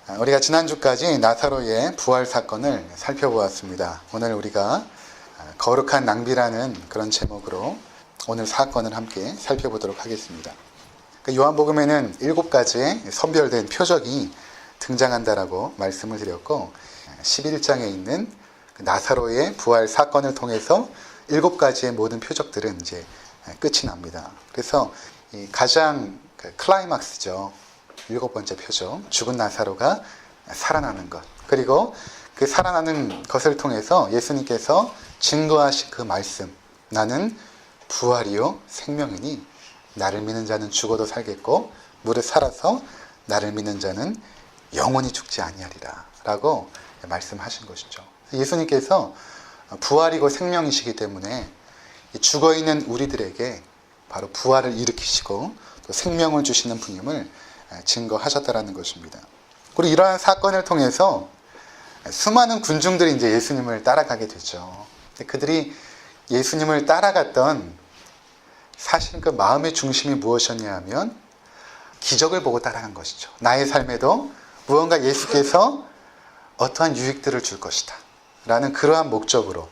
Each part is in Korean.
우리가 지난주까지 나사로의 부활 사건을 살펴보았습니다. 오늘 우리가 거룩한 낭비라는 그런 제목으로 오늘 사건을 함께 살펴보도록 하겠습니다. 요한복음에는 7가지의 선별된 표적이 등장한다라고 말씀을 드렸고, 11장에 있는 나사로의 부활 사건을 통해서 7가지의 모든 표적들은 이제 끝이 납니다. 그래서 가장 클라이막스죠. 7번째 표적, 죽은 나사로가 살아나는 것. 그리고 그 살아나는 것을 통해서 예수님께서 증거하신 그 말씀, 나는 부활이요 생명이니 나를 믿는 자는 죽어도 살겠고 무릇 살아서 나를 믿는 자는 영원히 죽지 아니하리라 라고 말씀하신 것이죠. 예수님께서 부활이고 생명이시기 때문에 죽어있는 우리들에게 바로 부활을 일으키시고 또 생명을 주시는 분임을 증거하셨다라는 것입니다. 그리고 이러한 사건을 통해서 수많은 군중들이 이제 예수님을 따라가게 되죠. 그들이 예수님을 따라갔던 사실 그 마음의 중심이 무엇이었냐 하면 기적을 보고 따라간 것이죠. 나의 삶에도 무언가 예수께서 어떠한 유익들을 줄 것이다 라는 그러한 목적으로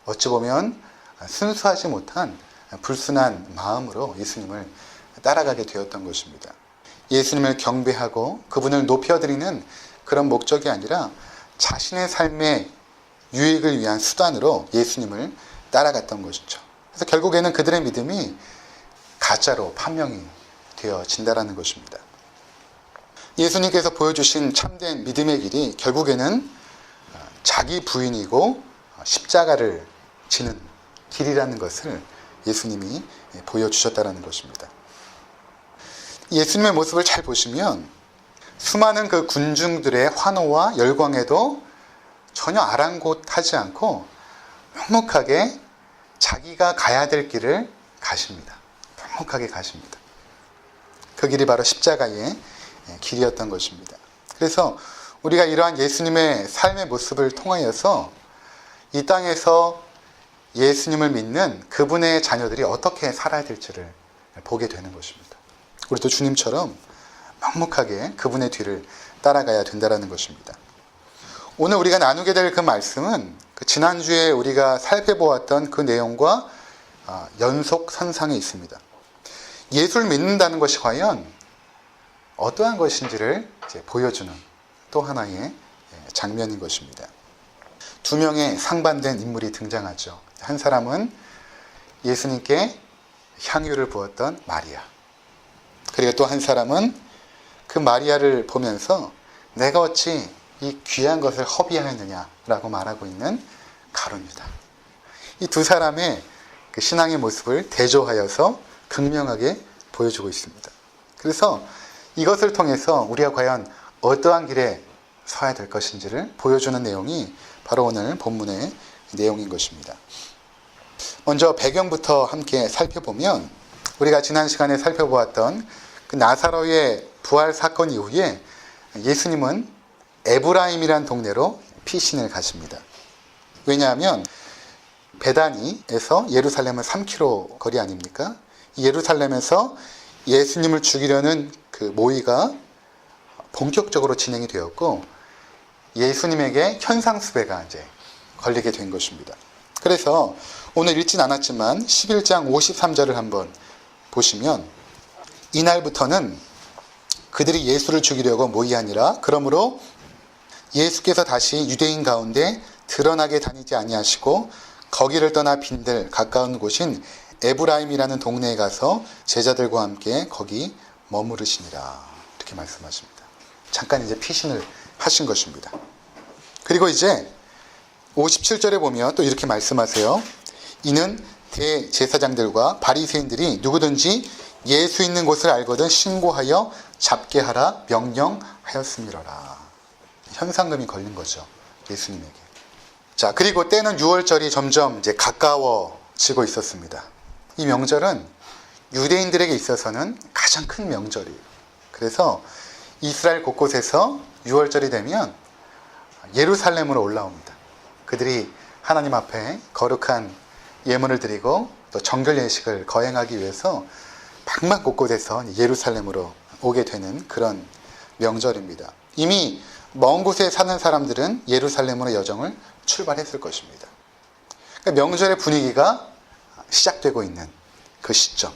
어찌 보면 순수하지 못한 불순한 마음으로 예수님을 따라가게 되었던 것입니다. 예수님을 경배하고 그분을 높여드리는 그런 목적이 아니라 자신의 삶의 유익을 위한 수단으로 예수님을 따라갔던 것이죠. 그래서 결국에는 그들의 믿음이 가짜로 판명이 되어진다라는 것입니다. 예수님께서 보여주신 참된 믿음의 길이 결국에는 자기 부인이고 십자가를 지는 길이라는 것을 예수님이 보여주셨다라는 것입니다. 예수님의 모습을 잘 보시면 수많은 그 군중들의 환호와 열광에도 전혀 아랑곳하지 않고 묵묵하게 자기가 가야 될 길을 가십니다. 묵묵하게 가십니다. 그 길이 바로 십자가의 길이었던 것입니다. 그래서 우리가 이러한 예수님의 삶의 모습을 통하여서 이 땅에서 예수님을 믿는 그분의 자녀들이 어떻게 살아야 될지를 보게 되는 것입니다. 우리도 주님처럼 묵묵하게 그분의 뒤를 따라가야 된다는 것입니다. 오늘 우리가 나누게 될 그 말씀은 지난주에 우리가 살펴보았던 그 내용과 연속선상에 있습니다. 예수를 믿는다는 것이 과연 어떠한 것인지를 이제 보여주는 또 하나의 장면인 것입니다. 두 명의 상반된 인물이 등장하죠. 한 사람은 예수님께 향유를 부었던 마리아. 그리고 또 한 사람은 그 마리아를 보면서 내가 어찌 이 귀한 것을 허비하였느냐라고 말하고 있는 가룟유다. 이 두 사람의 그 신앙의 모습을 대조하여서 극명하게 보여주고 있습니다. 그래서 이것을 통해서 우리가 과연 어떠한 길에 서야 될 것인지를 보여주는 내용이 바로 오늘 본문의 내용인 것입니다. 먼저 배경부터 함께 살펴보면 우리가 지난 시간에 살펴보았던 그 나사로의 부활 사건 이후에 예수님은 에브라임이라는 동네로 피신을 가십니다. 왜냐하면 베다니에서 예루살렘은 3km 거리 아닙니까? 이 예루살렘에서 예수님을 죽이려는 그 모의가 본격적으로 진행이 되었고 예수님에게 현상수배가 이제 걸리게 된 것입니다. 그래서 오늘 읽진 않았지만 11장 53절을 한번 보시면 이날부터는 그들이 예수를 죽이려고 모의하니라. 그러므로 예수께서 다시 유대인 가운데 드러나게 다니지 아니하시고 거기를 떠나 빈들 가까운 곳인 에브라임이라는 동네에 가서 제자들과 함께 거기 머무르시니라. 이렇게 말씀하십니다. 잠깐 이제 피신을 하신 것입니다. 그리고 이제 57절에 보면 또 이렇게 말씀하세요. 이는 대제사장들과 바리새인들이 누구든지 예수 있는 곳을 알거든 신고하여 잡게 하라 명령하였음이로라. 현상금이 걸린 거죠. 예수님에게. 자, 그리고 때는 6월절이 점점 이제 가까워지고 있었습니다. 이 명절은 유대인들에게 있어서는 가장 큰 명절이에요. 그래서 이스라엘 곳곳에서 6월절이 되면 예루살렘으로 올라옵니다. 그들이 하나님 앞에 거룩한 예물을 드리고 또 정결 예식을 거행하기 위해서 방막 곳곳에서 예루살렘으로 오게 되는 그런 명절입니다. 이미 먼 곳에 사는 사람들은 예루살렘으로 여정을 출발했을 것입니다. 그러니까 명절의 분위기가 시작되고 있는 그 시점.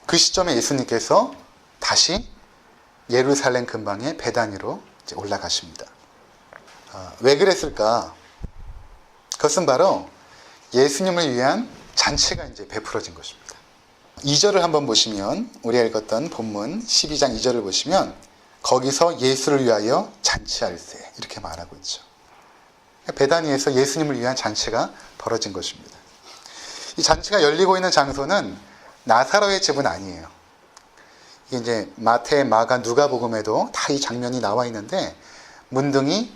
그 시점에 예수님께서 다시 예루살렘 근방의 베다니로 올라가십니다. 왜 그랬을까? 그것은 바로 예수님을 위한 잔치가 이제 베풀어진 것입니다. 2절을 한번 보시면, 우리가 읽었던 본문 12장 2절을 보시면, 거기서 예수를 위하여 잔치할세, 이렇게 말하고 있죠. 베다니에서 예수님을 위한 잔치가 벌어진 것입니다. 이 잔치가 열리고 있는 장소는 나사로의 집은 아니에요. 이게 이제 마태, 마가, 누가복음에도 다 이 장면이 나와 있는데, 문둥이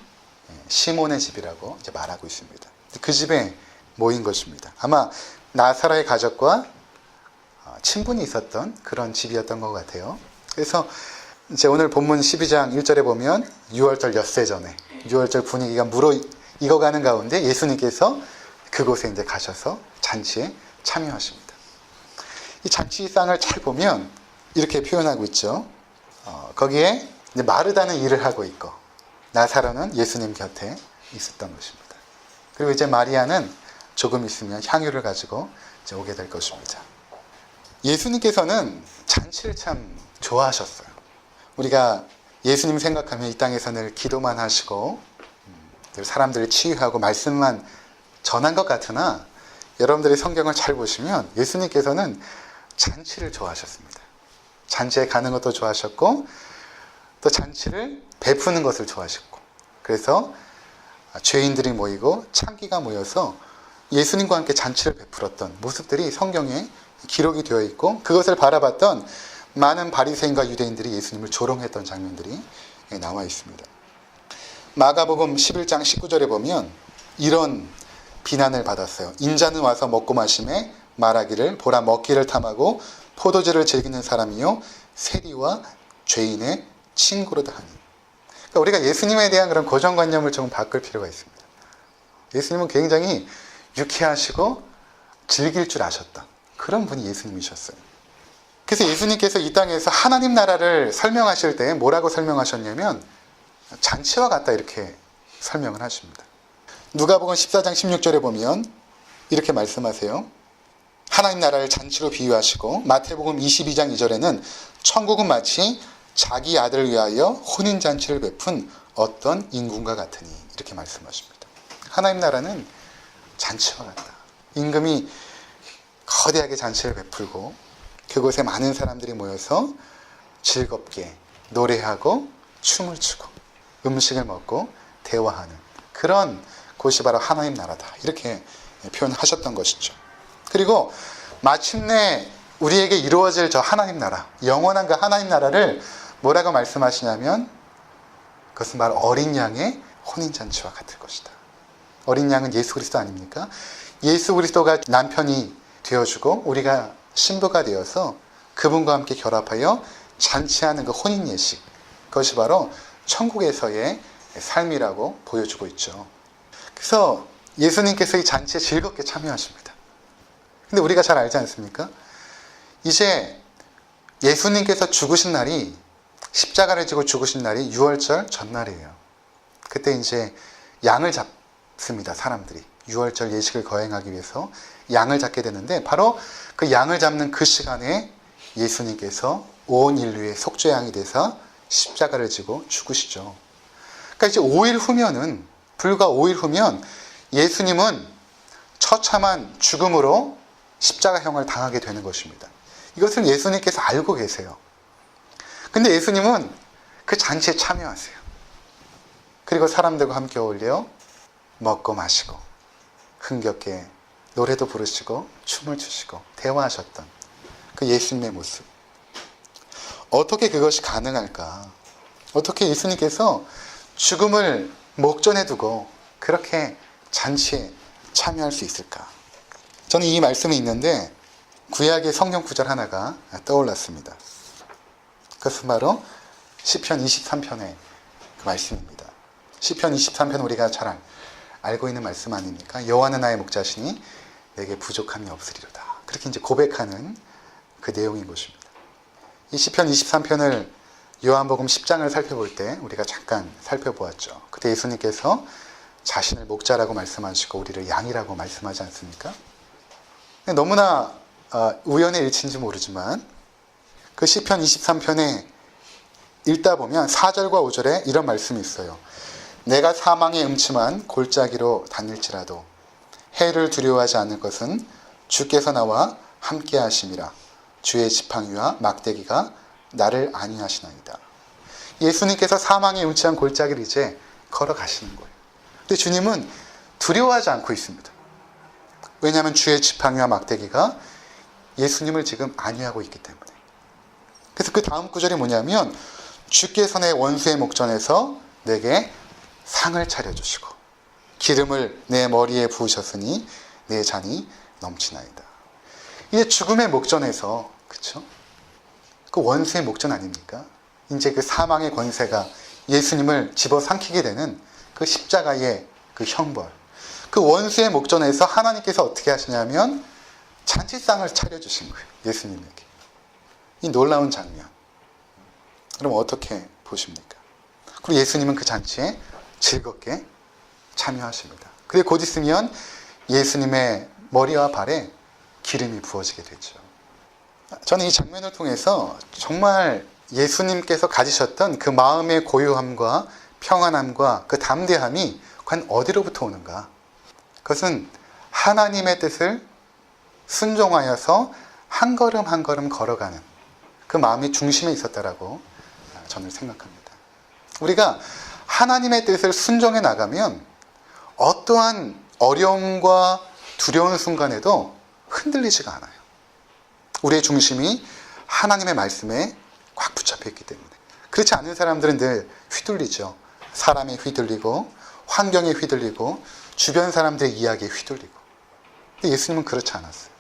시몬의 집이라고 이제 말하고 있습니다. 그 집에 모인 것입니다. 아마 나사로의 가족과 친분이 있었던 그런 집이었던 것 같아요. 그래서 이제 오늘 본문 12장 1절에 보면 6월절 엿새 전에 6월절 분위기가 무르익어가는 가운데 예수님께서 그곳에 이제 가셔서 잔치에 참여하십니다. 이 잔치상을 잘 보면 이렇게 표현하고 있죠. 거기에 이제 마르다는 일을 하고 있고 나사로는 예수님 곁에 있었던 것입니다. 그리고 이제 마리아는 조금 있으면 향유를 가지고 이제 오게 될 것입니다. 예수님께서는 잔치를 참 좋아하셨어요. 우리가 예수님 생각하면 이 땅에서 늘 기도만 하시고 사람들을 치유하고 말씀만 전한 것 같으나, 여러분들이 성경을 잘 보시면 예수님께서는 잔치를 좋아하셨습니다. 잔치에 가는 것도 좋아하셨고 또 잔치를 베푸는 것을 좋아하셨고, 그래서 죄인들이 모이고 창기가 모여서 예수님과 함께 잔치를 베풀었던 모습들이 성경에 기록이 되어 있고, 그것을 바라봤던 많은 바리새인과 유대인들이 예수님을 조롱했던 장면들이 나와 있습니다. 마가복음 11장 19절에 보면 이런 비난을 받았어요. 인자는 와서 먹고 마심에 말하기를 보라 먹기를 탐하고 포도주를 즐기는 사람이요 세리와 죄인의 친구로다 하니. 그러니까 우리가 예수님에 대한 그런 고정관념을 조금 바꿀 필요가 있습니다. 예수님은 굉장히 유쾌하시고 즐길 줄 아셨던 그런 분이 예수님이셨어요. 그래서 예수님께서 이 땅에서 하나님 나라를 설명하실 때 뭐라고 설명하셨냐면 잔치와 같다, 이렇게 설명을 하십니다. 누가복음 14장 16절에 보면 이렇게 말씀하세요. 하나님 나라를 잔치로 비유하시고, 마태복음 22장 2절에는 천국은 마치 자기 아들을 위하여 혼인잔치를 베푼 어떤 임금과 같으니, 이렇게 말씀하십니다. 하나님 나라는 잔치와 같다. 임금이 거대하게 잔치를 베풀고 그곳에 많은 사람들이 모여서 즐겁게 노래하고 춤을 추고 음식을 먹고 대화하는 그런 곳이 바로 하나님 나라다, 이렇게 표현하셨던 것이죠. 그리고 마침내 우리에게 이루어질 저 하나님 나라, 영원한 그 하나님 나라를 뭐라고 말씀하시냐면 그것은 바로 어린 양의 혼인잔치와 같을 것이다. 어린 양은 예수 그리스도 아닙니까? 예수 그리스도가 남편이 되어주고 우리가 신부가 되어서 그분과 함께 결합하여 잔치하는 그 혼인 예식, 그것이 바로 천국에서의 삶이라고 보여주고 있죠. 그래서 예수님께서 이 잔치에 즐겁게 참여하십니다. 근데 우리가 잘 알지 않습니까? 이제 예수님께서 죽으신 날이, 십자가를 지고 죽으신 날이 6월절 전날이에요. 그때 이제 양을 잡습니다, 사람들이. 6월절 예식을 거행하기 위해서 양을 잡게 되는데, 바로 그 양을 잡는 그 시간에 예수님께서 온 인류의 속죄양이 돼서 십자가를 지고 죽으시죠. 그러니까 이제 5일 후면은, 불과 5일 후면 예수님은 처참한 죽음으로 십자가형을 당하게 되는 것입니다. 이것을 예수님께서 알고 계세요. 근데 예수님은 그 잔치에 참여하세요. 그리고 사람들과 함께 어울려 먹고 마시고 흥겹게 노래도 부르시고 춤을 추시고 대화하셨던 그 예수님의 모습. 어떻게 그것이 가능할까? 어떻게 예수님께서 죽음을 목전에 두고 그렇게 잔치에 참여할 수 있을까? 저는 이 말씀이 있는데 구약의 성경 구절 하나가 떠올랐습니다. 그것은 바로 시편 23편의 그 말씀입니다. 시편 23편 우리가 잘 알고 있는 말씀 아닙니까? 여호와는 나의 목자시니 내게 부족함이 없으리로다. 그렇게 이제 고백하는 그 내용인 것입니다. 이 시편 23편을 요한복음 10장을 살펴볼 때 우리가 잠깐 살펴보았죠. 그때 예수님께서 자신을 목자라고 말씀하시고 우리를 양이라고 말씀하지 않습니까? 너무나 우연의 일치인지 모르지만 그 시편 23편에 읽다 보면 4절과 5절에 이런 말씀이 있어요. 내가 사망의 음침한 골짜기로 다닐지라도 해를 두려워하지 않을 것은 주께서 나와 함께 하심이라. 주의 지팡이와 막대기가 나를 안위하시나이다. 예수님께서 사망의 음침한 골짜기를 이제 걸어가시는 거예요. 근데 주님은 두려워하지 않고 있습니다. 왜냐하면 주의 지팡이와 막대기가 예수님을 지금 안위하고 있기 때문에. 그래서 그 다음 구절이 뭐냐면 주께서 내 원수의 목전에서 내게 상을 차려주시고 기름을 내 머리에 부으셨으니 내 잔이 넘치나이다. 이제 죽음의 목전에서, 그쵸? 그 원수의 목전 아닙니까? 이제 그 사망의 권세가 예수님을 집어삼키게 되는 그 십자가의 그 형벌. 그 원수의 목전에서 하나님께서 어떻게 하시냐면 잔치상을 차려주신 거예요. 예수님에게. 이 놀라운 장면. 그럼 어떻게 보십니까? 그리고 예수님은 그 잔치에 즐겁게 참여하십니다. 그리고 곧 있으면 예수님의 머리와 발에 기름이 부어지게 되죠. 저는 이 장면을 통해서 정말 예수님께서 가지셨던 그 마음의 고요함과 평안함과 그 담대함이 과연 어디로부터 오는가? 그것은 하나님의 뜻을 순종하여서 한 걸음 한 걸음 걸어가는 그 마음이 중심에 있었다라고 저는 생각합니다. 우리가 하나님의 뜻을 순종해 나가면 어떠한 어려움과 두려운 순간에도 흔들리지가 않아요. 우리의 중심이 하나님의 말씀에 꽉 붙잡혀 있기 때문에. 그렇지 않은 사람들은 늘 휘둘리죠. 사람에 휘둘리고 환경에 휘둘리고 주변 사람들의 이야기에 휘둘리고. 근데 예수님은 그렇지 않았어요.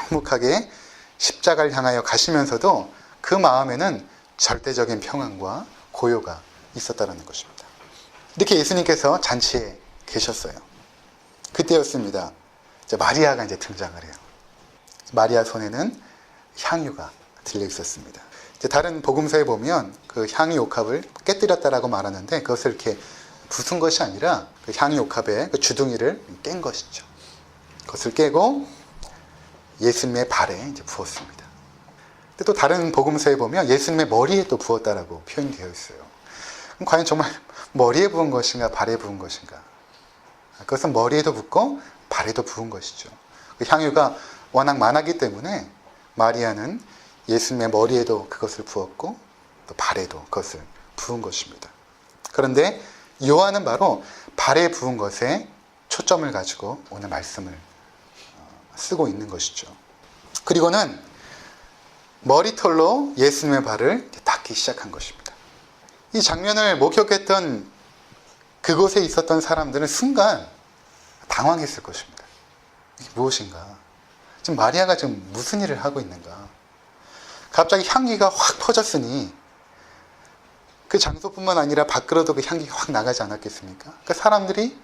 묵묵하게 십자가를 향하여 가시면서도 그 마음에는 절대적인 평안과 고요가 있었다는 것입니다. 이렇게 예수님께서 잔치에 계셨어요. 그때였습니다. 이제 마리아가 이제 등장을 해요. 마리아 손에는 향유가 들려 있었습니다. 이제 다른 복음서에 보면 그 향유 옥합을 깨뜨렸다라고 말하는데 그것을 이렇게 부순 것이 아니라 그 향유 옥합의 그 주둥이를 깬 것이죠. 그것을 깨고 예수님의 발에 이제 부었습니다. 근데 또 다른 복음서에 보면 예수님의 머리에 또 부었다라고 표현이 되어 있어요. 그럼 과연 정말 머리에 부은 것인가 발에 부은 것인가? 그것은 머리에도 붓고 발에도 부은 것이죠. 그 향유가 워낙 많았기 때문에 마리아는 예수님의 머리에도 그것을 부었고 또 발에도 그것을 부은 것입니다. 그런데 요한은 바로 발에 부은 것에 초점을 가지고 오늘 말씀을 쓰고 있는 것이죠. 그리고는 머리털로 예수님의 발을 닦기 시작한 것입니다. 이 장면을 목격했던 그곳에 있었던 사람들은 순간 당황했을 것입니다. 이게 무엇인가? 지금 마리아가 지금 무슨 일을 하고 있는가? 갑자기 향기가 확 퍼졌으니 그 장소뿐만 아니라 밖으로도 그 향기가 확 나가지 않았겠습니까? 그러니까 사람들이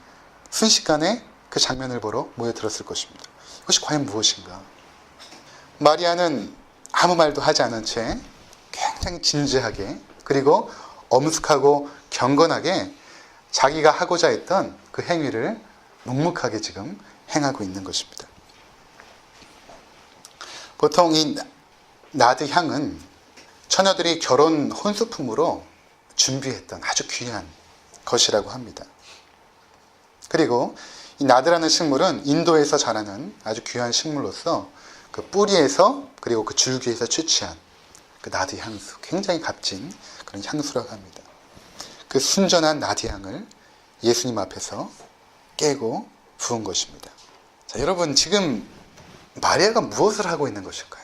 순식간에 그 장면을 보러 모여들었을 것입니다. 이것이 과연 무엇인가? 마리아는 아무 말도 하지 않은 채 굉장히 진지하게 그리고 엄숙하고 경건하게 자기가 하고자 했던 그 행위를 묵묵하게 지금 행하고 있는 것입니다. 보통 이 나드 향은 처녀들이 결혼 혼수품으로 준비했던 아주 귀한 것이라고 합니다. 그리고 이 나드라는 식물은 인도에서 자라는 아주 귀한 식물로서 그 뿌리에서 그리고 그 줄기에서 취취한 그 나드 향수, 굉장히 값진 그런 향수라고 합니다. 그 순전한 나드 향을 예수님 앞에서 깨고 부은 것입니다. 자, 여러분 지금 마리아가 무엇을 하고 있는 것일까요?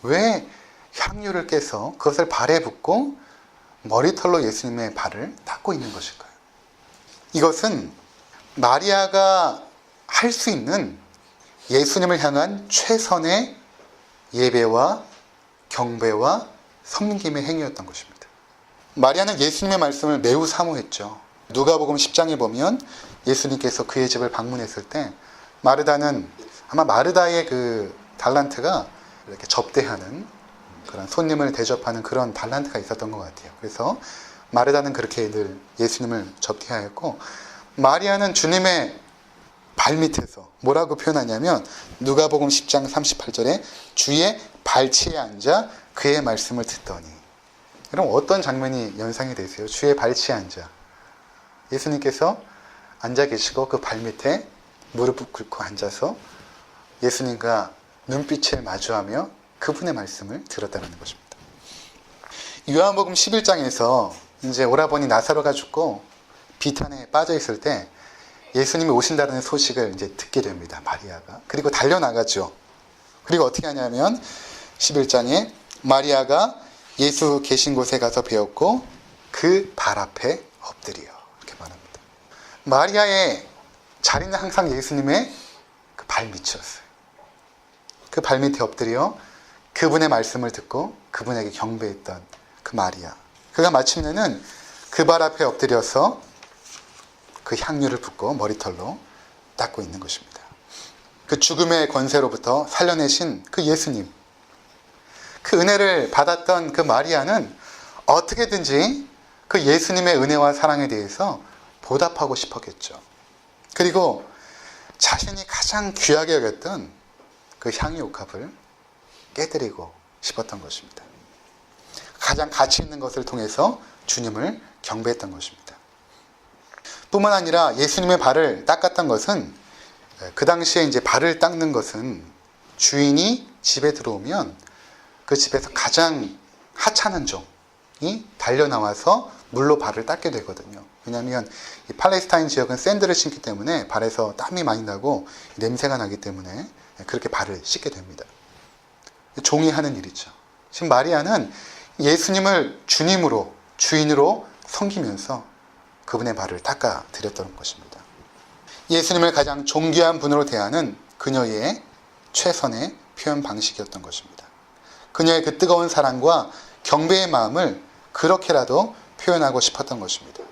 왜 향유를 깨서 그것을 발에 붓고 머리털로 예수님의 발을 닦고 있는 것일까요? 이것은 마리아가 할 수 있는 예수님을 향한 최선의 예배와 경배와 섬김의 행위였던 것입니다. 마리아는 예수님의 말씀을 매우 사모했죠. 누가복음 10장에 보면 예수님께서 그의 집을 방문했을 때 마르다는 아마 마르다의 그 달란트가 이렇게 접대하는 그런 손님을 대접하는 그런 달란트가 있었던 것 같아요. 그래서 마르다는 그렇게 늘 예수님을 접대하였고, 마리아는 주님의 발밑에서 뭐라고 표현하냐면 누가복음 10장 38절에 주의 발치에 앉아 그의 말씀을 듣더니. 그럼 어떤 장면이 연상이 되세요? 주의 발치에 앉아 예수님께서 앉아 계시고 그 발밑에 무릎을 꿇고 앉아서 예수님과 눈빛을 마주하며 그분의 말씀을 들었다는 것입니다. 요한복음 11장에서 이제 오라버니 나사로가 죽고 비탄에 빠져 있을 때 예수님이 오신다는 소식을 이제 듣게 됩니다. 마리아가. 그리고 달려나가죠. 그리고 어떻게 하냐면 11장에 마리아가 예수 계신 곳에 가서 배웠고 그 발 앞에 엎드려 이렇게 말합니다. 마리아의 자리는 항상 예수님의 그 발밑이었어요. 그 발밑에 엎드려 그분의 말씀을 듣고 그분에게 경배했던 그 마리아. 그가 마침내는 그 발 앞에 엎드려서 그 향유를 붓고 머리털로 닦고 있는 것입니다. 그 죽음의 권세로부터 살려내신 그 예수님, 그 은혜를 받았던 그 마리아는 어떻게든지 그 예수님의 은혜와 사랑에 대해서 보답하고 싶었겠죠. 그리고 자신이 가장 귀하게 여겼던 그 향유 옥합을 깨뜨리고 싶었던 것입니다. 가장 가치 있는 것을 통해서 주님을 경배했던 것입니다. 뿐만 아니라 예수님의 발을 닦았던 것은, 그 당시에 이제 발을 닦는 것은 주인이 집에 들어오면 그 집에서 가장 하찮은 종이 달려나와서 물로 발을 닦게 되거든요. 왜냐하면 이 팔레스타인 지역은 샌들을 신기 때문에 발에서 땀이 많이 나고 냄새가 나기 때문에 그렇게 발을 씻게 됩니다. 종이 하는 일이죠. 지금 마리아는 예수님을 주님으로, 주인으로 섬기면서 그분의 발을 닦아 드렸던 것입니다. 예수님을 가장 존귀한 분으로 대하는 그녀의 최선의 표현 방식이었던 것입니다. 그녀의 그 뜨거운 사랑과 경배의 마음을 그렇게라도 표현하고 싶었던 것입니다.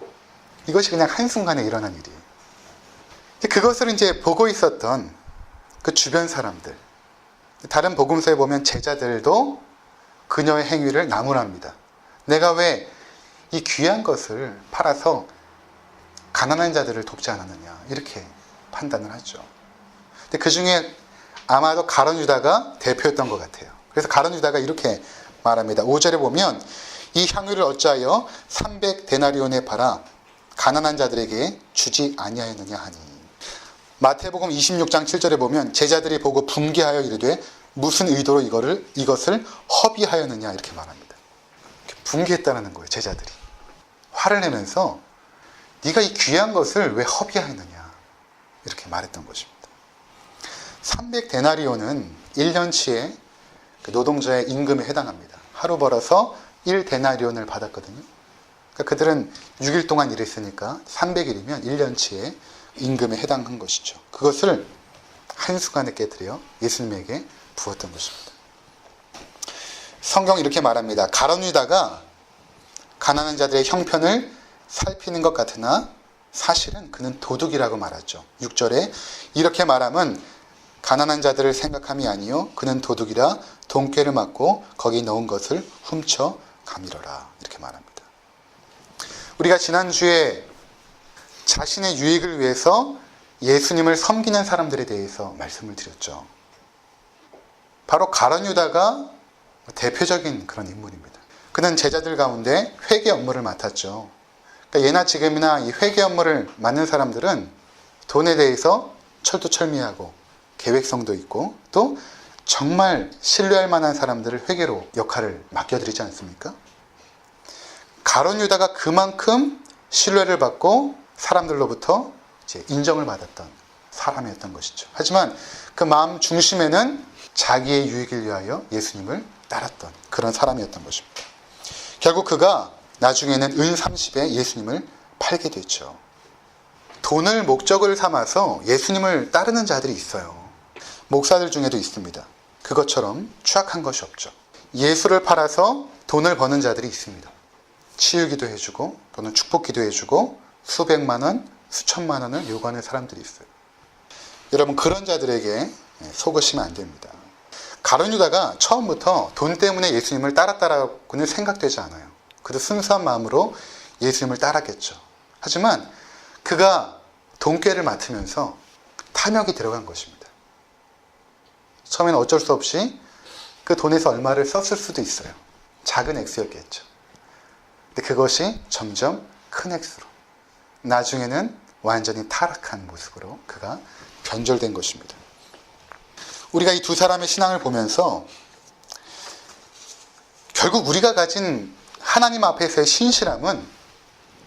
이것이 그냥 한순간에 일어난 일이에요. 그것을 이제 보고 있었던 그 주변 사람들, 다른 복음서에 보면 제자들도 그녀의 행위를 나무랍니다. 내가 왜 이 귀한 것을 팔아서 가난한 자들을 돕지 않았느냐, 이렇게 판단을 하죠. 근데 그 중에 아마도 가룟 유다가 대표였던 것 같아요. 그래서 가룟 유다가 이렇게 말합니다. 5절에 보면 이 향유를 어찌하여 300데나리온에 팔아 가난한 자들에게 주지 아니하였느냐 하니. 마태복음 26장 7절에 보면 제자들이 보고 분개하여 이르되 무슨 의도로 이것을 허비하였느냐 이렇게 말합니다. 분개했다는 거예요. 제자들이 화를 내면서 네가 이 귀한 것을 왜 허비하였느냐 이렇게 말했던 것입니다. 300데나리온은 1년치의 노동자의 임금에 해당합니다. 하루 벌어서 1데나리온을 받았거든요. 그러니까 그들은 6일 동안 일했으니까 300일이면 1년치의 임금에 해당한 것이죠. 그것을 한순간에 깨뜨려 예수님에게 부었던 것입니다. 성경은 이렇게 말합니다. 가룟 유다가 가난한 자들의 형편을 살피는 것 같으나 사실은 그는 도둑이라고 말하죠. 6절에 이렇게 말하면 가난한 자들을 생각함이 아니요 그는 도둑이라 돈꾀를 맞고 거기 넣은 것을 훔쳐 가미러라 이렇게 말합니다. 우리가 지난주에 자신의 유익을 위해서 예수님을 섬기는 사람들에 대해서 말씀을 드렸죠. 바로 가룟 유다가 대표적인 그런 인물입니다. 그는 제자들 가운데 회계 업무를 맡았죠. 그러니까 예나 지금이나 이 회계 업무를 맡는 사람들은 돈에 대해서 철두철미하고 계획성도 있고 또 정말 신뢰할 만한 사람들을 회계로 역할을 맡겨드리지 않습니까? 가룟 유다가 그만큼 신뢰를 받고 사람들로부터 이제 인정을 받았던 사람이었던 것이죠. 하지만 그 마음 중심에는 자기의 유익을 위하여 예수님을 따랐던 그런 사람이었던 것입니다. 결국 그가 나중에는 은 30에 예수님을 팔게 됐죠. 돈을 목적을 삼아서 예수님을 따르는 자들이 있어요. 목사들 중에도 있습니다. 그것처럼 추악한 것이 없죠. 예수를 팔아서 돈을 버는 자들이 있습니다. 치유기도 해주고 또는 축복기도 해주고 수백만 원, 수천만 원을 요구하는 사람들이 있어요. 여러분 그런 자들에게 속으시면 안 됩니다. 가룟 유다가 처음부터 돈 때문에 예수님을 따랐다라고는 생각되지 않아요. 그도 순수한 마음으로 예수님을 따랐겠죠. 하지만 그가 돈꾀를 맡으면서 탐욕이 들어간 것입니다. 처음에는 어쩔 수 없이 그 돈에서 얼마를 썼을 수도 있어요. 작은 액수였겠죠. 근데 그것이 점점 큰 액수로, 나중에는 완전히 타락한 모습으로 그가 변절된 것입니다. 우리가 이 두 사람의 신앙을 보면서 결국 우리가 가진 하나님 앞에서의 신실함은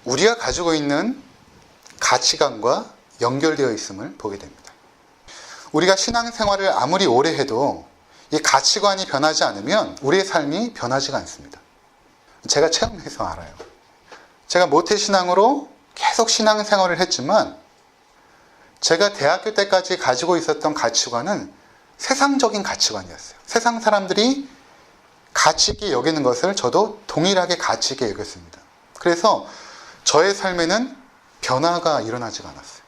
우리가 가지고 있는 가치관과 연결되어 있음을 보게 됩니다. 우리가 신앙생활을 아무리 오래 해도 이 가치관이 변하지 않으면 우리의 삶이 변하지가 않습니다. 제가 체험해서 알아요. 제가 모태신앙으로 계속 신앙생활을 했지만 제가 대학교 때까지 가지고 있었던 가치관은 세상적인 가치관이었어요. 세상 사람들이 가치 있게 여기는 것을 저도 동일하게 가치 있게 여겼습니다. 그래서 저의 삶에는 변화가 일어나지가 않았어요.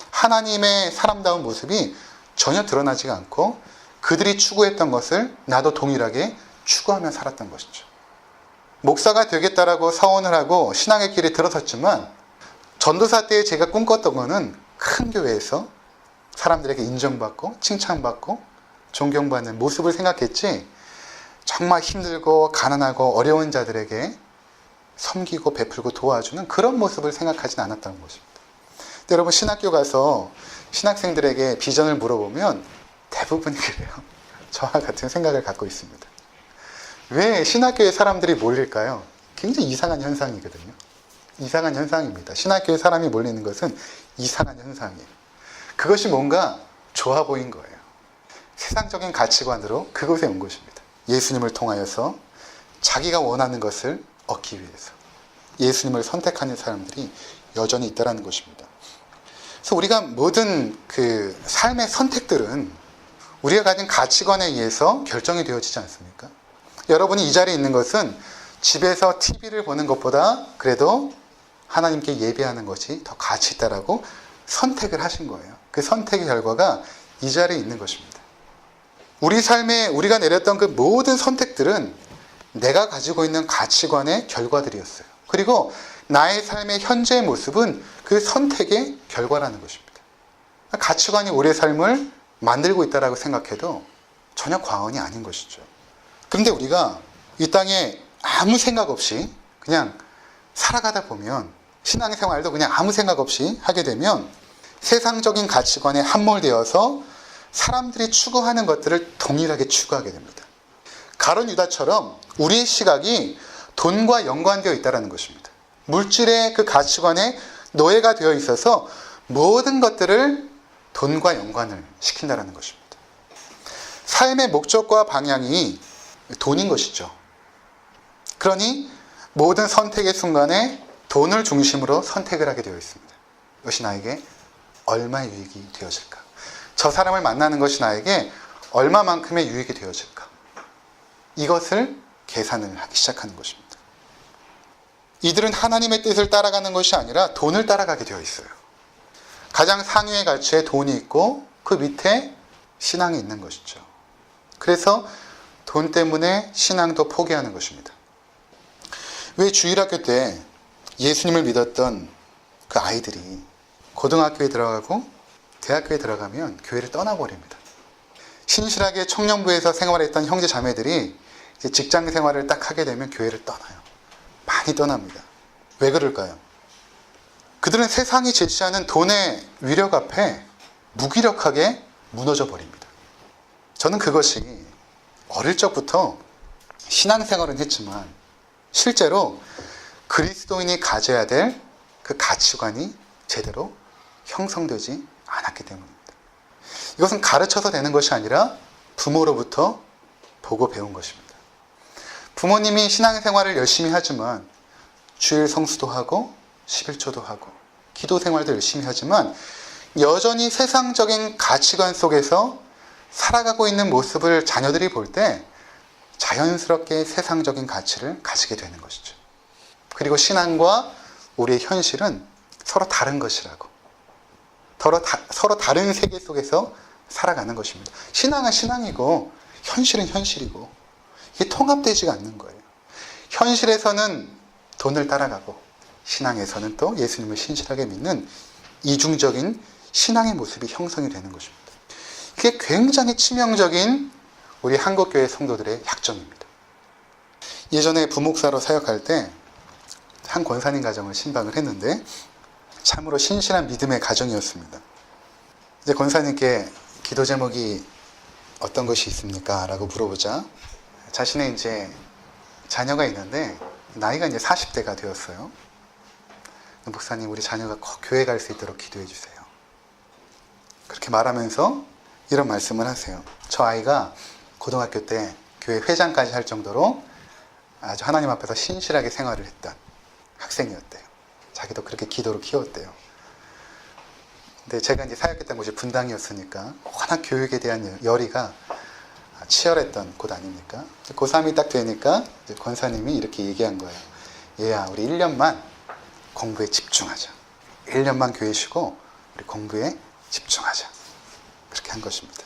하나님의 사람다운 모습이 전혀 드러나지가 않고 그들이 추구했던 것을 나도 동일하게 추구하며 살았던 것이죠. 목사가 되겠다라고 서원을 하고 신앙의 길에 들어섰지만 전도사 때 제가 꿈꿨던 것은 큰 교회에서 사람들에게 인정받고 칭찬받고 존경받는 모습을 생각했지, 정말 힘들고 가난하고 어려운 자들에게 섬기고 베풀고 도와주는 그런 모습을 생각하진 않았다는 것입니다. 근데 여러분, 신학교 가서 신학생들에게 비전을 물어보면 대부분이 그래요. 저와 같은 생각을 갖고 있습니다. 왜 신학교에 사람들이 몰릴까요? 굉장히 이상한 현상이거든요. 이상한 현상입니다. 신학교에 사람이 몰리는 것은 이상한 현상이에요. 그것이 뭔가 좋아 보인 거예요. 세상적인 가치관으로 그곳에 온 것입니다. 예수님을 통하여서 자기가 원하는 것을 얻기 위해서 예수님을 선택하는 사람들이 여전히 있다는 것입니다. 그래서 우리가 모든 그 삶의 선택들은 우리가 가진 가치관에 의해서 결정이 되어지지 않습니까? 여러분이 이 자리에 있는 것은 집에서 TV를 보는 것보다 그래도 하나님께 예배하는 것이 더 가치 있다라고 선택을 하신 거예요. 그 선택의 결과가 이 자리에 있는 것입니다. 우리 삶에 우리가 내렸던 그 모든 선택들은 내가 가지고 있는 가치관의 결과들이었어요. 그리고 나의 삶의 현재의 모습은 그 선택의 결과라는 것입니다. 가치관이 우리의 삶을 만들고 있다고 생각해도 전혀 과언이 아닌 것이죠. 그런데 우리가 이 땅에 아무 생각 없이 그냥 살아가다 보면, 신앙생활도 그냥 아무 생각 없이 하게 되면 세상적인 가치관에 함몰되어서 사람들이 추구하는 것들을 동일하게 추구하게 됩니다. 가룟 유다처럼 우리의 시각이 돈과 연관되어 있다는 것입니다. 물질의 그 가치관에 노예가 되어 있어서 모든 것들을 돈과 연관을 시킨다는 것입니다. 삶의 목적과 방향이 돈인 것이죠. 그러니 모든 선택의 순간에 돈을 중심으로 선택을 하게 되어 있습니다. 이것이 나에게 얼마의 유익이 되어질까? 저 사람을 만나는 것이 나에게 얼마만큼의 유익이 되어질까? 이것을 계산을 하기 시작하는 것입니다. 이들은 하나님의 뜻을 따라가는 것이 아니라 돈을 따라가게 되어 있어요. 가장 상위의 가치에 돈이 있고 그 밑에 신앙이 있는 것이죠. 그래서 돈 때문에 신앙도 포기하는 것입니다. 왜 주일학교 때 예수님을 믿었던 그 아이들이 고등학교에 들어가고 대학교에 들어가면 교회를 떠나버립니다. 신실하게 청년부에서 생활했던 형제 자매들이 이제 직장 생활을 딱 하게 되면 교회를 떠나요. 많이 떠납니다. 왜 그럴까요? 그들은 세상이 제시하는 돈의 위력 앞에 무기력하게 무너져 버립니다. 저는 그것이 어릴 적부터 신앙생활은 했지만 실제로 그리스도인이 가져야 될 그 가치관이 제대로 형성되지 않았기 때문입니다. 이것은 가르쳐서 되는 것이 아니라 부모로부터 보고 배운 것입니다. 부모님이 신앙생활을 열심히 하지만 주일 성수도 하고 11조도 하고 기도 생활도 열심히 하지만 여전히 세상적인 가치관 속에서 살아가고 있는 모습을 자녀들이 볼 때 자연스럽게 세상적인 가치를 가지게 되는 것이죠. 그리고 신앙과 우리의 현실은 서로 다른 것이라고, 서로 다른 세계 속에서 살아가는 것입니다. 신앙은 신앙이고 현실은 현실이고 이게 통합되지가 않는 거예요. 현실에서는 돈을 따라가고 신앙에서는 또 예수님을 신실하게 믿는 이중적인 신앙의 모습이 형성이 되는 것입니다. 이게 굉장히 치명적인 우리 한국교회 성도들의 약점입니다. 예전에 부목사로 사역할 때 한 권사님 가정을 신방을 했는데 참으로 신실한 믿음의 가정이었습니다. 이제 권사님께 기도 제목이 어떤 것이 있습니까? 라고 물어보자 자신의 이제 자녀가 있는데 나이가 이제 40대가 되었어요. 목사님, 우리 자녀가 꼭 교회 갈 수 있도록 기도해 주세요. 그렇게 말하면서 이런 말씀을 하세요. 저 아이가 고등학교 때 교회 회장까지 할 정도로 아주 하나님 앞에서 신실하게 생활을 했던 학생이었대요. 자기도 그렇게 기도로 키웠대요. 근데 제가 이제 사역했던 곳이 분당이었으니까 워낙 교육에 대한 열의가 치열했던 곳 아닙니까? 고3이 딱 되니까 이제 권사님이 이렇게 얘기한 거예요. 얘야, 우리 1년만 공부에 집중하자. 1년만 교회 쉬고 우리 공부에 집중하자. 그렇게 한 것입니다.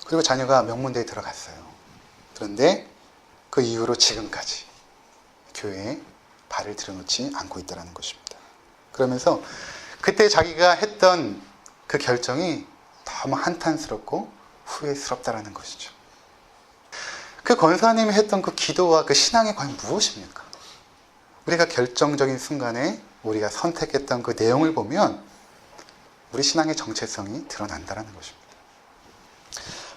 그리고 자녀가 명문대에 들어갔어요. 그런데 그 이후로 지금까지 교회에 발을 들여놓지 않고 있다는 것입니다. 그러면서 그때 자기가 했던 그 결정이 너무 한탄스럽고 후회스럽다라는 것이죠. 그 권사님이 했던 그 기도와 그 신앙이 과연 무엇입니까? 우리가 결정적인 순간에 우리가 선택했던 그 내용을 보면 우리 신앙의 정체성이 드러난다는 것입니다.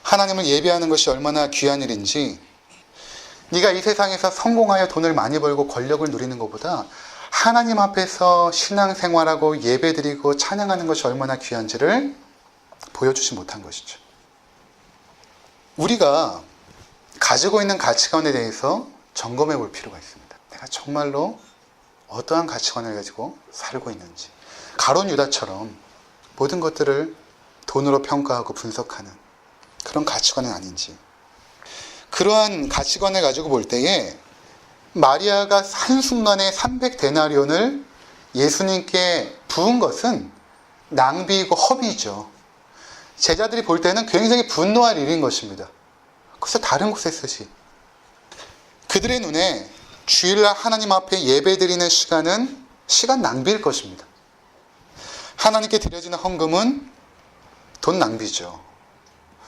하나님을 예배하는 것이 얼마나 귀한 일인지, 네가 이 세상에서 성공하여 돈을 많이 벌고 권력을 누리는 것보다 하나님 앞에서 신앙생활하고 예배드리고 찬양하는 것이 얼마나 귀한지를 보여주지 못한 것이죠. 우리가 가지고 있는 가치관에 대해서 점검해 볼 필요가 있습니다. 내가 정말로 어떠한 가치관을 가지고 살고 있는지, 가룟 유다처럼 모든 것들을 돈으로 평가하고 분석하는 그런 가치관은 아닌지, 그러한 가치관을 가지고 볼 때에 마리아가 한순간에 300데나리온을 예수님께 부은 것은 낭비이고 허비죠. 제자들이 볼 때는 굉장히 분노할 일인 것입니다. 그래서 다른 곳에 쓰시. 그들의 눈에 주일날 하나님 앞에 예배드리는 시간은 시간 낭비일 것입니다. 하나님께 드려지는 헌금은 돈 낭비죠.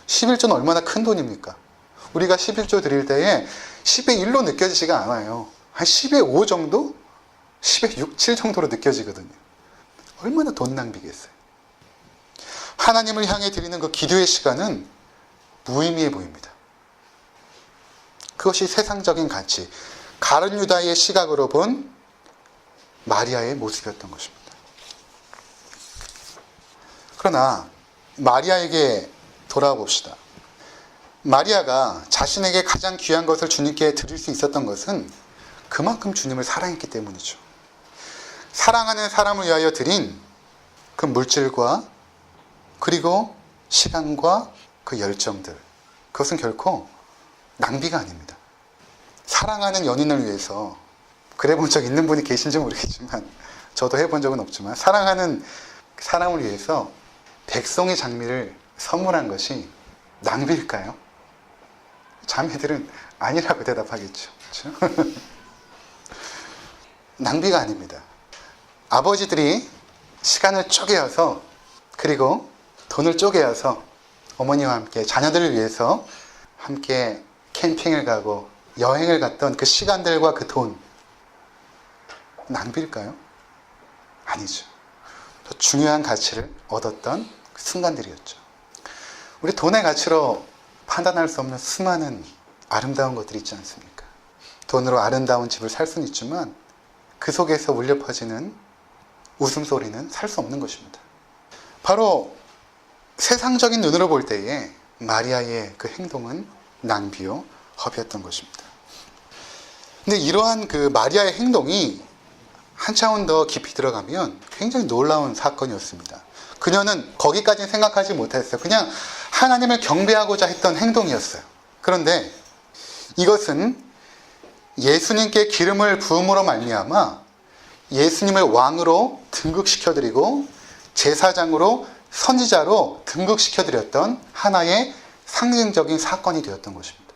11조는 얼마나 큰 돈입니까? 우리가 11조 드릴 때에 10의 1로 느껴지지가 않아요. 한 10의 5 정도? 10의 6, 7 정도로 느껴지거든요. 얼마나 돈 낭비겠어요. 하나님을 향해 드리는 그 기도의 시간은 무의미해 보입니다. 그것이 세상적인 가치, 가룟 유다의 시각으로 본 마리아의 모습이었던 것입니다. 그러나 마리아에게 돌아와 봅시다. 마리아가 자신에게 가장 귀한 것을 주님께 드릴 수 있었던 것은 그만큼 주님을 사랑했기 때문이죠. 사랑하는 사람을 위하여 드린 그 물질과 그리고 시간과 그 열정들, 그것은 결코 낭비가 아닙니다. 사랑하는 연인을 위해서, 그래 본 적 있는 분이 계신지 모르겠지만 저도 해본 적은 없지만, 사랑하는 사람을 위해서 백송이 장미를 선물한 것이 낭비일까요? 자매들은 아니라고 대답하겠죠. 그렇죠? 낭비가 아닙니다. 아버지들이 시간을 쪼개어서, 그리고 돈을 쪼개어서 어머니와 함께 자녀들을 위해서 함께 캠핑을 가고 여행을 갔던 그 시간들과 그 돈, 낭비일까요? 아니죠. 더 중요한 가치를 얻었던 그 순간들이었죠. 우리 돈의 가치로 판단할 수 없는 수많은 아름다운 것들이 있지 않습니까? 돈으로 아름다운 집을 살 수는 있지만 그 속에서 울려 퍼지는 웃음소리는 살 수 없는 것입니다. 바로 세상적인 눈으로 볼 때에 마리아의 그 행동은 낭비요 허비였던 것입니다. 근데 이러한 그 마리아의 행동이 한 차원 더 깊이 들어가면 굉장히 놀라운 사건이었습니다. 그녀는 거기까지는 생각하지 못했어요. 그냥 하나님을 경배하고자 했던 행동이었어요. 그런데 이것은 예수님께 기름을 부음으로 말미암아 예수님을 왕으로 등극시켜드리고 제사장으로, 선지자로 등극시켜드렸던 하나의 상징적인 사건이 되었던 것입니다.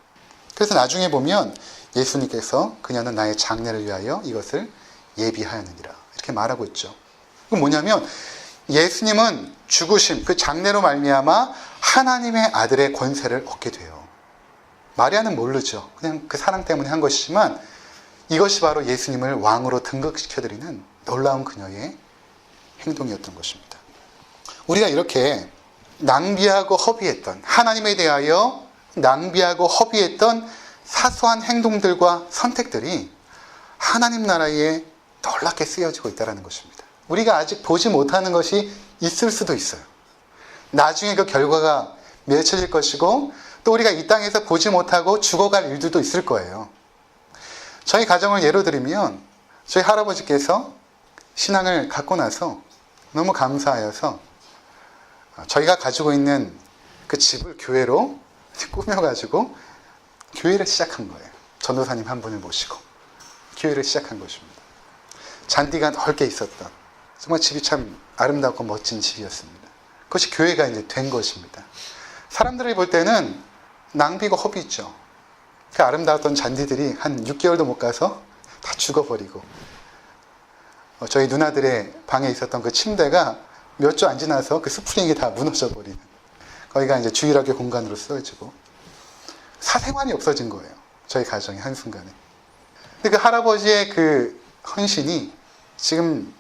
그래서 나중에 보면 예수님께서 그녀는 나의 장례를 위하여 이것을 예비하였느니라 이렇게 말하고 있죠. 그건 뭐냐면 예수님은 죽으심, 그 장례로 말미암아 하나님의 아들의 권세를 얻게 돼요. 마리아는 모르죠. 그냥 그 사랑 때문에 한 것이지만 이것이 바로 예수님을 왕으로 등극시켜드리는 놀라운 그녀의 행동이었던 것입니다. 우리가 이렇게 낭비하고 허비했던, 하나님에 대하여 낭비하고 허비했던 사소한 행동들과 선택들이 하나님 나라에 놀랍게 쓰여지고 있다는 것입니다. 우리가 아직 보지 못하는 것이 있을 수도 있어요. 나중에 그 결과가 맺혀질 것이고 또 우리가 이 땅에서 보지 못하고 죽어갈 일들도 있을 거예요. 저희 가정을 예로 들면 저희 할아버지께서 신앙을 갖고 나서 너무 감사하여서 저희가 가지고 있는 그 집을 교회로 꾸며가지고 교회를 시작한 거예요. 전도사님 한 분을 모시고 교회를 시작한 것입니다. 잔디가 넓게 있었던 정말 집이 참 아름답고 멋진 집이었습니다. 그것이 교회가 이제 된 것입니다. 사람들이 볼 때는 낭비고 허비죠. 그 아름다웠던 잔디들이 한 6개월도 못 가서 다 죽어버리고 저희 누나들의 방에 있었던 그 침대가 몇 주 안 지나서 그 스프링이 다 무너져 버리는 거기가 이제 주일학교 공간으로 쓰여지고 사생활이 없어진 거예요. 저희 가정의 한순간에. 근데 그 할아버지의 그 헌신이 지금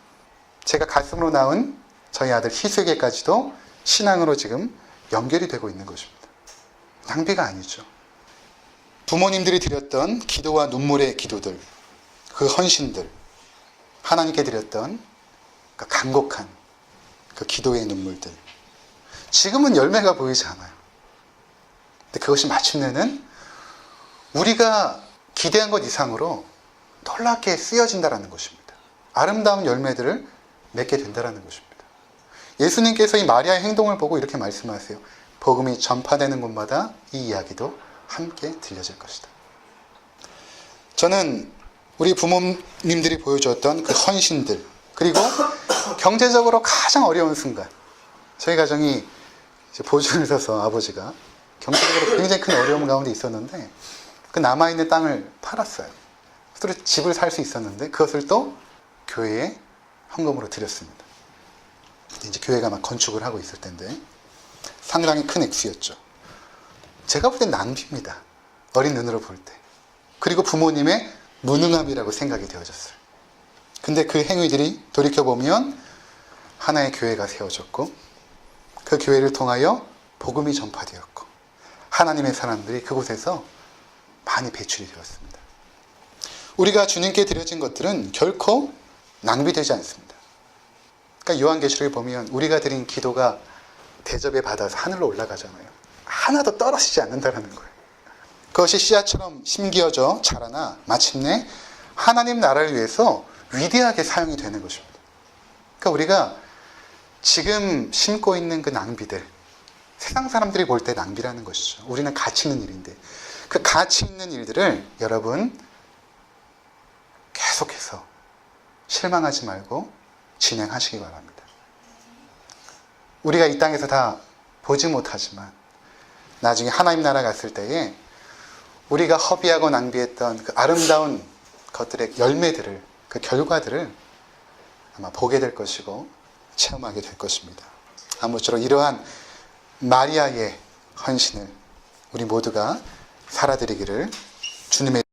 제가 가슴으로 낳은 저희 아들 희수에게까지도 신앙으로 지금 연결이 되고 있는 것입니다. 낭비가 아니죠. 부모님들이 드렸던 기도와 눈물의 기도들, 그 헌신들, 하나님께 드렸던 그 간곡한 그 기도의 눈물들, 지금은 열매가 보이지 않아요. 근데 그것이 마침내는 우리가 기대한 것 이상으로 놀랍게 쓰여진다는 것입니다. 아름다운 열매들을 맺게 된다는 것입니다. 예수님께서 이 마리아의 행동을 보고 이렇게 말씀하세요. 복음이 전파되는 곳마다 이 이야기도 함께 들려질 것이다. 저는 우리 부모님들이 보여주었던 그 헌신들, 그리고 경제적으로 가장 어려운 순간, 저희 가정이 이제 보증을 서서 아버지가 경제적으로 굉장히 큰 어려움 가운데 있었는데 그 남아있는 땅을 팔았어요. 그래서 집을 살 수 있었는데 그것을 또 교회에 헌금으로 드렸습니다. 이제 교회가 막 건축을 하고 있을 텐데 상당히 큰 액수였죠. 제가 볼 땐 낭비입니다. 어린 눈으로 볼 때. 그리고 부모님의 무능함이라고 생각이 되어졌어요. 근데 그 행위들이 돌이켜보면 하나의 교회가 세워졌고 그 교회를 통하여 복음이 전파되었고 하나님의 사람들이 그곳에서 많이 배출이 되었습니다. 우리가 주님께 드려진 것들은 결코 낭비되지 않습니다. 그러니까 요한계시록에 보면 우리가 드린 기도가 대접에 받아서 하늘로 올라가잖아요. 하나도 떨어지지 않는다는 거예요. 그것이 씨앗처럼 심기어져 자라나 마침내 하나님 나라를 위해서 위대하게 사용이 되는 것입니다. 그러니까 우리가 지금 심고 있는 그 낭비들, 세상 사람들이 볼 때 낭비라는 것이죠. 우리는 가치 있는 일인데 그 가치 있는 일들을 여러분 계속해서 실망하지 말고 진행하시기 바랍니다. 우리가 이 땅에서 다 보지 못하지만 나중에 하나님 나라 갔을 때에 우리가 허비하고 낭비했던 그 아름다운 것들의 열매들을, 그 결과들을 아마 보게 될 것이고 체험하게 될 것입니다. 아무쪼록 이러한 마리아의 헌신을 우리 모두가 살아드리기를 주님의